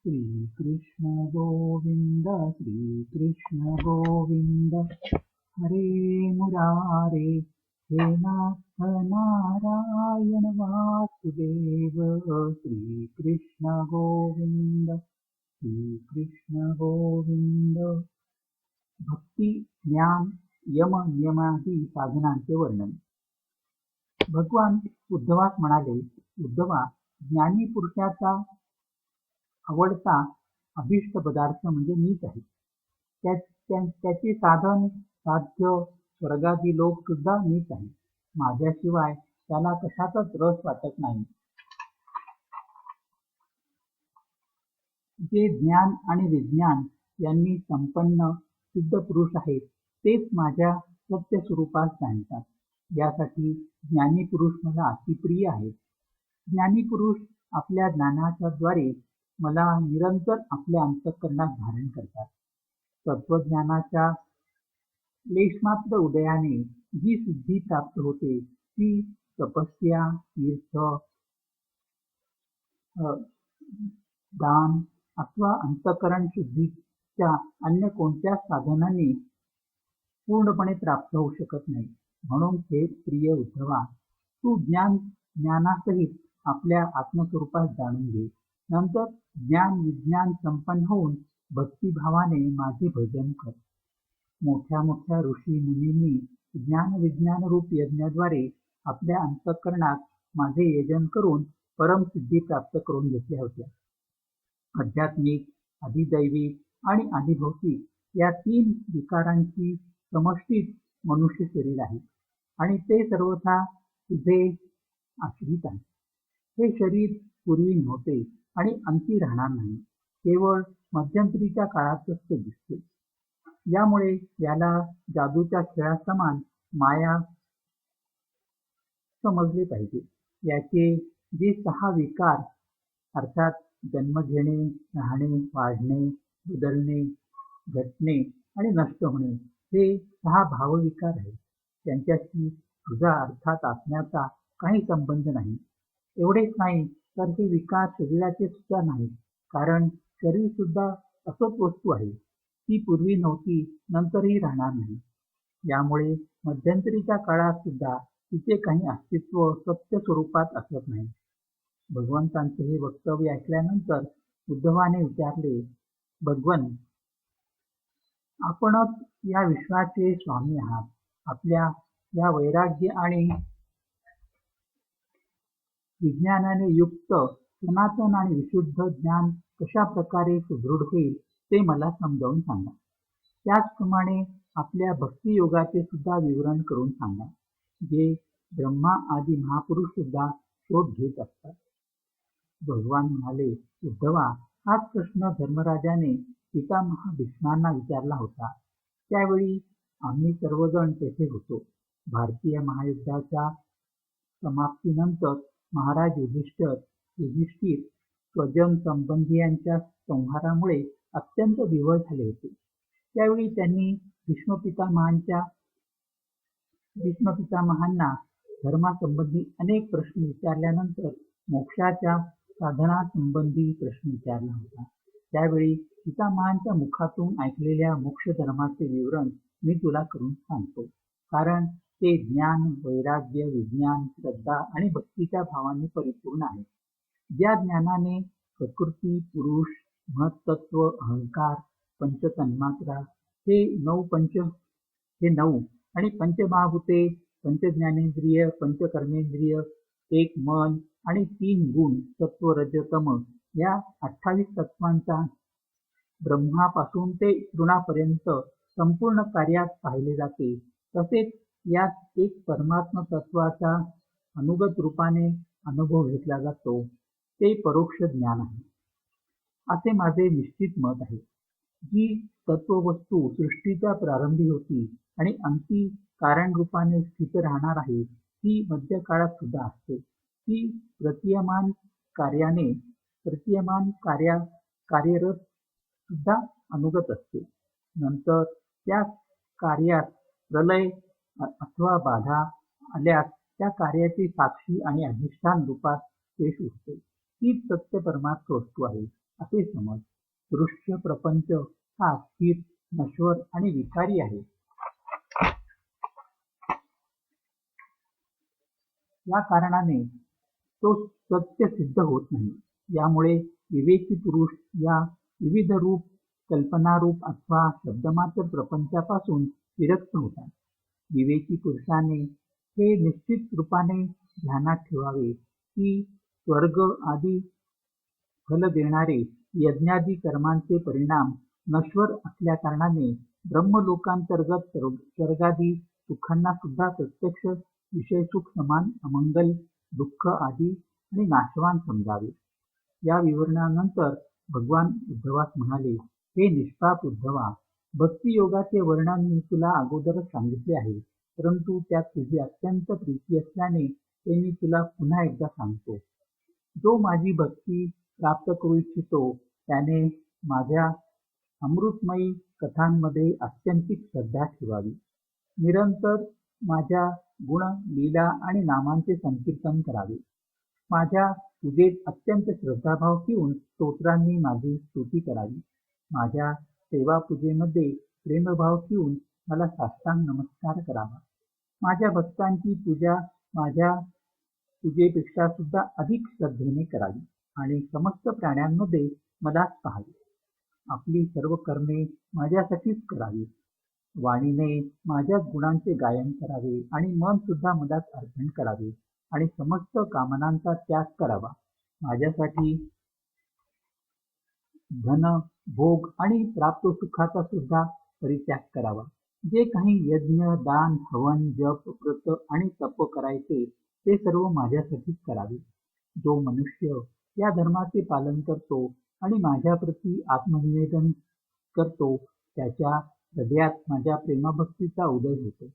श्रीकृष्ण गोविंद श्रीकृष्ण गोविंद हरे मुरारे हे नाथ नारायण वासुदेव श्रीकृष्ण गोविंद श्रीकृष्ण गोविंद. भक्ती, ज्ञान, यम नियमादी साधनांचे वर्णन. भगवान उद्धवास म्हणाले, उद्धवा, ज्ञानी पुरुषाचा आवडता अभिष्ट पदार्थ म्हणजे मीच आहे. त्याचे साधन साध्य स्वर्गादी लोक सुद्धा मीच आहे. माझ्याशिवाय त्याला कशाचाच रस वाटत नाही. जे ज्ञान आणि विज्ञान यांनी संपन्न सिद्ध पुरुष आहेत तेच माझ्या सत्य स्वरूपास जाणतात. यासाठी ज्ञानी पुरुष मला अतिप्रिय आहेत. ज्ञानी पुरुष आपल्या ज्ञानाच्या द्वारे मला निरंतर आपल्या अंतःकरणात धारण करतात. तत्वज्ञानाच्या लेशमात्र उदयाने जी सिद्धी प्राप्त होते ती तपस्या, तीर्थ, दान अथवा अंतःकरण शुद्धीच्या अन्य कोणत्याच साधनांनी पूर्णपणे प्राप्त होऊ शकत नाही. म्हणून हे प्रिय उद्धवा, तू ज्ञानासहित आपल्या आत्मस्वरूपात जाणून घे. नंतर ज्ञान विज्ञान संपन्न होऊन भक्तिभावाने माझे भजन कर. मोठ्या मोठ्या ऋषी मुनींनी ज्ञान विज्ञान रूप यज्ञाद्वारे आपल्या अंतःकरणात माझे यजन करून परमसिद्धी प्राप्त करून घेतल्या होत्या. आध्यात्मिक, अधिदैविक आणि अधिभौतिक या तीन विकारांची समष्टीच मनुष्य शरीर आहे आणि ते सर्वथा तुझे आश्रित आहे. हे शरीर पूर्वी नव्हते आणि अंती राहणार नाही. केवळ मध्यंतरीच्या काळातच ते दिसते. यामुळे याला जादूच्या खेळासमान माया समजले पाहिजे. याचे जे 6 विकार अर्थात जन्म घेणे, राहणे, वाढणे, बदलणे, घटणे आणि नष्ट होणे हे 6 भावविकार आहेत. त्यांच्याशी तुझा अर्थात आत्म्याचा काही संबंध नाही. एवढेच नाही तर हे विकार शरीराचे सुद्धा नाहीत, कारण शरीर सुद्धा असंच वस्तू आहे. ती पूर्वी नव्हती, नंतरही राहणार नाही. यामुळे मध्यंतरीच्या काळात सुद्धा तिचे काही अस्तित्व सत्य स्वरूपात असत नाही. भगवंतांचे हे वक्तव्य ऐकल्यानंतर उद्धवाने विचारले, भगवन, आपणच या विश्वाचे स्वामी आहात. आपल्या या वैराग्य आणि विज्ञानाने युक्त सनातन आणि विशुद्ध ज्ञान कशा प्रकारे सुदृढ होईल ते मला समजावून सांगा. त्याचप्रमाणे आपल्या भक्तियोगाचे सुद्धा विवरण करून सांगा, जे ब्रह्मा आदी महापुरुष सुद्धा शोध घेत असतात. भगवान म्हणाले, उद्धवा, हाच प्रश्न धर्मराजाने पितामह भीष्मांना विचारला होता. त्यावेळी आम्ही सर्वजण तेथे होतो. भारतीय महायुद्धाच्या समाप्तीनंतर महाराज युधिष्ठिर स्वजन संबंधियांच्या संहारामुळे अत्यंत विव्हळ झाले होते. त्यावेळी त्यांनी भीष्म पितामहांना धर्मासंबंधी अनेक प्रश्न विचारल्यानंतर मोक्षाच्या साधनासंबंधी प्रश्न विचारला होता. त्यावेळी पितामहांच्या मुखातून ऐकलेल्या मोक्ष धर्माचे विवरण मी तुला करून सांगतो, कारण ते ज्ञान, वैराग्य, विज्ञान, श्रद्धा आणि भक्तीच्या भावाने परिपूर्ण आहे. ज्या ज्ञानाने प्रकृती, पुरुष, महत्तत्व, अहंकार, पंचतन्मात्रा हे 9 आणि पंचमहाभूते, पंचज्ञानेंद्रिय, पंचकर्मेंद्रिय, एक मन आणि 3 गुण सत्व, रज, तम या 28 तत्वांचा ब्रह्मापासून ते तृणापर्यंत संपूर्ण कार्यात पाहिले जाते, तसेच यात एक परमात्मा तत्वाचा अनुगत रूपाने अनुभव घेतला जातो, ते परोक्ष ज्ञान आहे, असे माझे निश्चित मत आहे. जी तत्ववस्तू सृष्टीच्या प्रारंभी होती आणि अंती कारण रूपाने स्थित राहणार आहे, ती मध्यकाळात सुद्धा असते. ती प्रतीयमान कार्यरत सुद्धा अनुगत असते. नंतर त्या कार्यात प्रलय अथवा बाधा आल्यास त्या कार्याची साक्षी आणि अधिष्ठान रूपात शेष उठते. हीच सत्य परमार्थ वस्तू आहे. असे समज. दृश्य प्रपंच हा स्थिर, नश्वर आणि विकारी आहे. या कारणाने तो सत्य सिद्ध होत नाही. यामुळे विवेकी पुरुष या विविध रूप, कल्पनारूप अथवा शब्दमात्र प्रपंचापासून विरक्त होतात. विवेकी पुरुषाने हे निश्चित रूपाने ध्यानात ठेवावे की स्वर्ग आदी फल देणारे यज्ञादी कर्मांचे परिणाम नश्वर असल्याकारणाने ब्रह्मलोकांतर्गत स्वर्गादी सुखांना सुद्धा प्रत्यक्ष विषयसुख समान अमंगल, दुःख आदी आणि नाशवान समजावे. या विवरणानंतर भगवान उद्धवास म्हणाले, हे निष्पाप उद्धवा, भक्तियोगाचे वर्णन मी तुला अगोदरच सांगितले आहे, परंतु त्यात तुझी अत्यंत प्रीती असल्याने ते मी तुला पुन्हा एकदा सांगतो. जो माझी भक्ती प्राप्त करू इच्छितो त्याने माझ्या अमृतमयी कथांमध्ये अत्यंतिक श्रद्धा ठेवावी. निरंतर माझ्या गुण, लीला आणि नामांचे संकीर्तन करावे. माझ्या पूजेत अत्यंत श्रद्धाभाव ठेवून स्तोत्रांनी माझी स्तुती करावी. माझ्या सेवापूजेमध्ये प्रेमभाव ठेवून मला साष्टांग नमस्कार करावा. माझ्या भक्तांची पूजा माझ्या पूजेपेक्षा सुद्धा अधिक श्रद्धेने करावी आणि समस्त प्राण्यांमध्ये मलाच पाहावे. आपली सर्व कर्मे माझ्यासाठीच करावी. वाणीने माझ्याच गुणांचे गायन करावे आणि मन सुद्धा मलाच अर्पण करावे आणि समस्त कामनांचा त्याग करावा. माझ्यासाठी धन, भोग आणि प्राप्त सुखाचा सुद्धा परित्याग करावा. जे काही यज्ञ, दान, हवन, जप, व्रत आणि तप करायचे ते सर्व माझ्यासाठीच करावे. जो मनुष्य या धर्माचे पालन करतो आणि माझ्याप्रती आत्मनिवेदन करतो त्याच्या हृदयात माझ्या प्रेमभक्तीचा उदय होतो.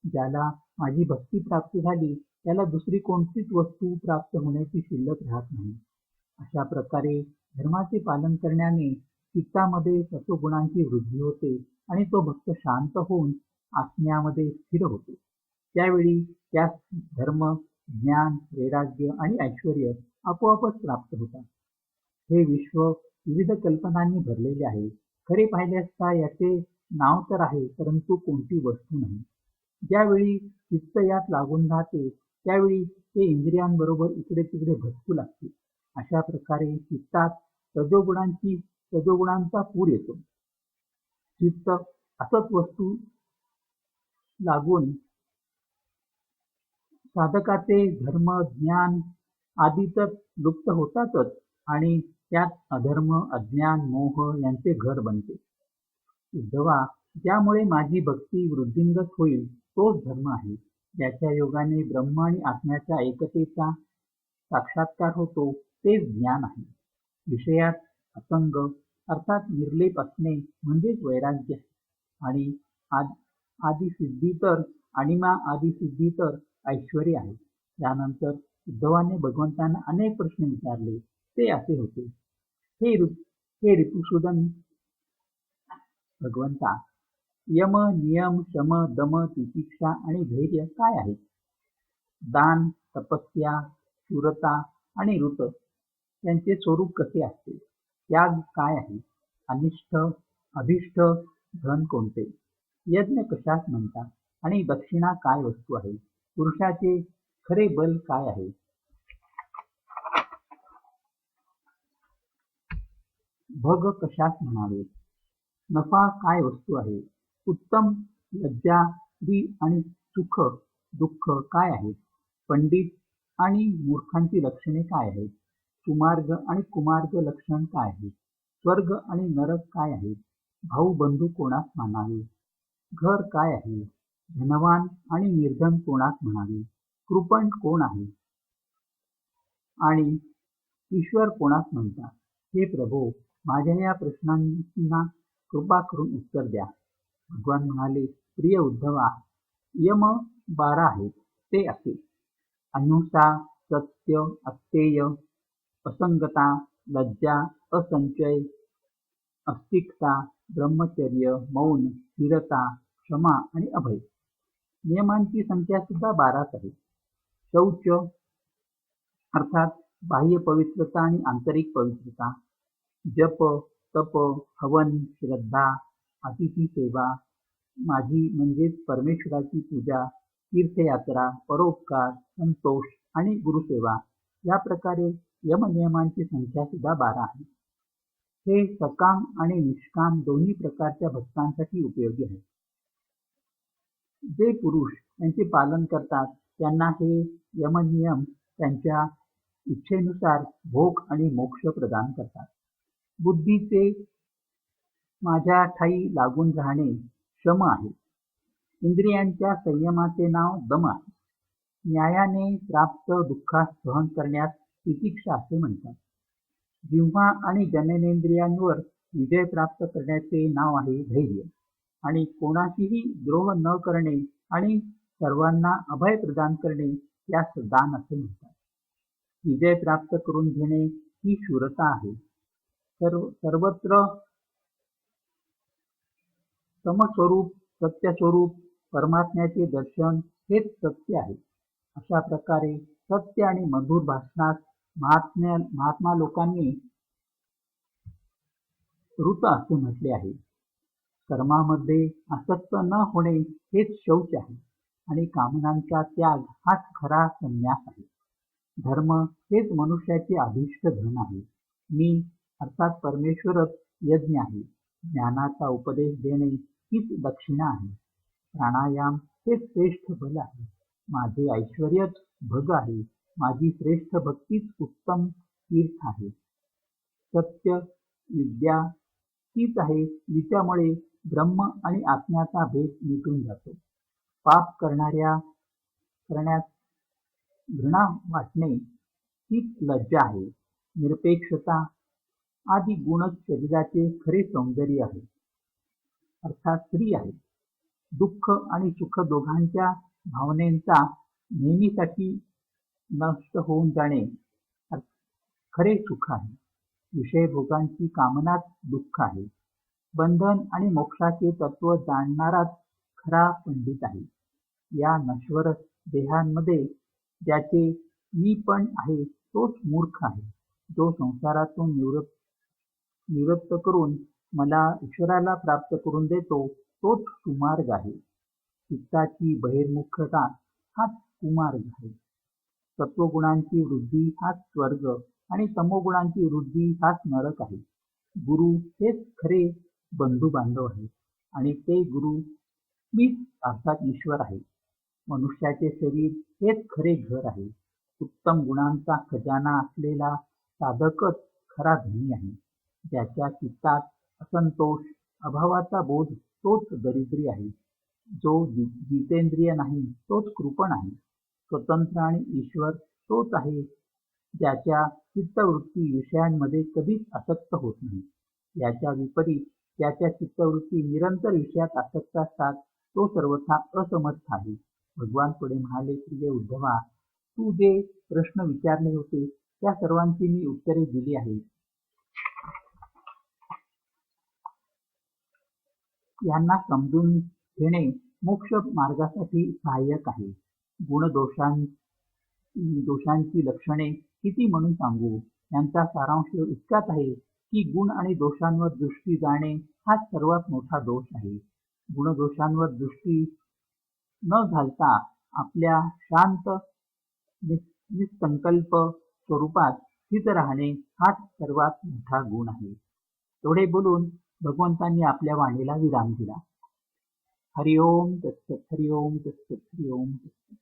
ज्याला माझी भक्ती प्राप्त झाली त्याला दुसरी कोणतीच वस्तू प्राप्त होण्याची शिल्लक राहत नाही. अशा प्रकारे धर्माचे पालन करण्याने चित्तामध्ये सत्वगुणांची वृद्धी होते आणि तो भक्त शांत होऊन आत्म्यामध्ये स्थिर होतो. त्यावेळी त्यास धर्म, ज्ञान, वैराग्य आणि ऐश्वर्य आपोआपच प्राप्त होतात. हे विश्व विविध कल्पनांनी भरलेले आहे. खरे पाहिले असता याचे नाव तर आहे, परंतु कोणती वस्तू नाही. ज्यावेळी चित्त यात लागून राहते त्यावेळी ते इंद्रियांबरोबर इकडे तिकडे भटकू लागते. अशा प्रकारे चित्तात रजोगुणांचा पूर येतो. चित्त असत वस्तू लागून साधकाचे धर्म, ज्ञान आदी तर लुप्त होतातच आणि त्यात अधर्म, अज्ञान, मोह यांचे घर बनते. उद्धवा, ज्यामुळे माझी भक्ती वृद्धिंगत होईल तोच धर्म आहे. ज्याच्या योगाने ब्रह्म आणि आत्म्याच्या एकतेचा साक्षात्कार होतो तेच ज्ञान आहे. विषयात असंग अर्थात निर्लेप असणे म्हणजेच वैराग्य आहे आणि आणिमा आदी सिद्धी तर ऐश्वर्य आहे. त्यानंतर उद्धवाने भगवंतांना अनेक प्रश्न विचारले. ते असे होते, हे ऋतुसूदन भगवंता, यम, नियम, शम, दम, तितिक्षा आणि धैर्य काय आहेत? दान, तपस्या, शूरता आणि ऋत यांचे स्वरूप कसे असते? त्याग काय आहे? अनिष्ट, अभिष्ट, धन कोणते? यज्ञ कशास म्हणतात आणि दक्षिणा काय वस्तू आहे? पुरुषाचे खरे बल काय आहे? भग कशास म्हणावे? नफा काय वस्तू आहे? उत्तम, लज्जा, स्त्री आणि सुख, दुःख काय आहेत? पंडित आणि मूर्खांची लक्षणे काय आहेत? सुमार्ग आणि कुमार्ग लक्षण काय आहे? स्वर्ग आणि नरक काय आहेत? भाऊ बंधू कोणास मानावे? घर काय आहे? धनवान आणि निर्धन कोणास म्हणावे? कृपण कोण आहे आणि ईश्वर कोणास म्हणतात? हे प्रभो, माझ्या या प्रश्नांना कृपा करून उत्तर द्या. भगवान म्हणाले, प्रिय उद्धवा, यम 12 आहेत. ते असे: अहिंसा, सत्य, अस्तेय, असंगता, लज्जा, असंचय, अस्तिकता, ब्रह्मचर्य, मौन, स्थिरता, क्षमा आणि अभय. नियमांची संख्या सुद्धा 12च आहे. शौच अर्थात बाह्य पवित्रता आणि आंतरिक पवित्रता, जप, तप, हवन, श्रद्धा, अतिथी सेवा माझी म्हणजेच परमेश्वराची पूजा, तीर्थयात्रा, परोपकार, संतोष आणि गुरुसेवा या प्रकारे यमनियमांची संख्या सुद्धा 12 आहे. हे सकाम आणि निष्काम दोन्ही प्रकारच्या भक्तांसाठी उपयोगी आहे. जे पुरुष यांचे पालन करतात त्यांना हे यमनियम त्यांच्या इच्छेनुसार भोग आणि मोक्ष प्रदान करतात. बुद्धीचे माझ्या ठायी लागून राहणे शम आहे. इंद्रियांच्या संयमाचे नाव दम आहे. न्यायाने प्राप्त दुःखास सहन करण्यास तितिक्षा असे म्हणतात. जिव्हा आणि जननेंद्रियांवर विजय प्राप्त करण्याचे नाव आहे धैर्य. आणि कोणाशीही द्रोह न करणे आणि सर्वांना अभय प्रदान करणे यास दान असे म्हणतात. विजय प्राप्त करून घेणे ही शूरता आहे. सर्वत्र समस्वरूप सत्यस्वरूप परमात्म्याचे दर्शन हेच सत्य आहे. अशा प्रकारे सत्य आणि मधुर भाषणात महात्मा लोकांनी ऋत असे म्हटले आहे. कर्मामध्ये आसक्त न होणे हेच शौच आहे आणि कामनांचा त्याग हाच खरा संन्यास आहे. धर्म हेच मनुष्याचे अभीष्ट धन आहे. मी अर्थात परमेश्वरच यज्ञ आहे. ज्ञानाचा उपदेश देणे हीच दक्षिणा आहे. प्राणायाम हेच श्रेष्ठ बल आहे. माझे ऐश्वर्यच भग आहे. माझी श्रेष्ठ भक्तीच उत्तम तीर्थ आहे. सत्य विद्या तीच आहे जिच्यामुळे ब्रह्म आणि आत्म्याचा भेद मिटून जातो. पाप करण्यात घृणा वाटणे हीच लज्जा आहे. निरपेक्षता आदी गुणच शरीराचे खरे सौंदर्य आहे, अर्थात स्त्री आहे. दुःख आणि सुख दोघांच्या भावनेचा नेहमीसाठी नष्ट होऊन जाणे खरे सुख आहे. विषयभोगांची कामनाच दुःख आहे. बंधन आणि मोक्षाचे तत्व जाणणाराच खरा पंडित आहे. या नश्वर देहांमध्ये ज्याचे मी पण आहे तोच मूर्ख आहे. जो संसारातून निवृत्त करून मला ईश्वराला प्राप्त करून देतो तोच कुमार्ग आहे. चित्ताची बहिर्मुखता हाच कुमार्ग आहे. सत्वगुणांची वृद्धी हाच स्वर्ग आणि तमोगुणांची वृद्धी हाच नरक आहे. गुरु हेच खरे बंधू बांधव आहेत आणि ते गुरु मीच अर्थात ईश्वर आहे. मनुष्याचे शरीर हेच खरे घर आहे. उत्तम गुणांचा खजाना असलेला साधकच खरा धनी आहे. ज्याच्या चित्तात असंतोष अभावाचा बोध तोच दरिद्री आहे. जो जितेंद्रिय नाही तोच कृपण आहे. स्वतंत्र आणि ईश्वर तोच आहे ज्याच्या चित्तवृत्ती विषयांमध्ये कधीच आसक्त होत नाही. याच्या विपरीत ज्याच्या चित्तवृत्ती निरंतर विषयात आसक्त असतात तो सर्वथा असमर्थ आहे. भगवान पुढे म्हणाले, प्रिय उद्धवा, तू जे प्रश्न विचारले होते त्या सर्वांची मी उत्तरे दिली आहेत. यांना समजून घेणे मोक्ष मार्गासाठी सहाय्यक आहे. दोषांची लक्षणे किती म्हणून सांगू. यांचा सारांश इतकाच आहे की गुण आणि दोषांवर दृष्टी जाणे हाच सर्वात मोठा दोष आहे. गुणदोषांवर दृष्टी न घालता आपल्या शांत निसंकल्प स्वरूपात स्थित राहणे हाच सर्वात मोठा गुण आहे. एवढे बोलून भगवंतांनी आपल्या वाणीला विराम दिला. हरिओम तत्सत, हरिओम तत्सत, हरिओम तत्सत.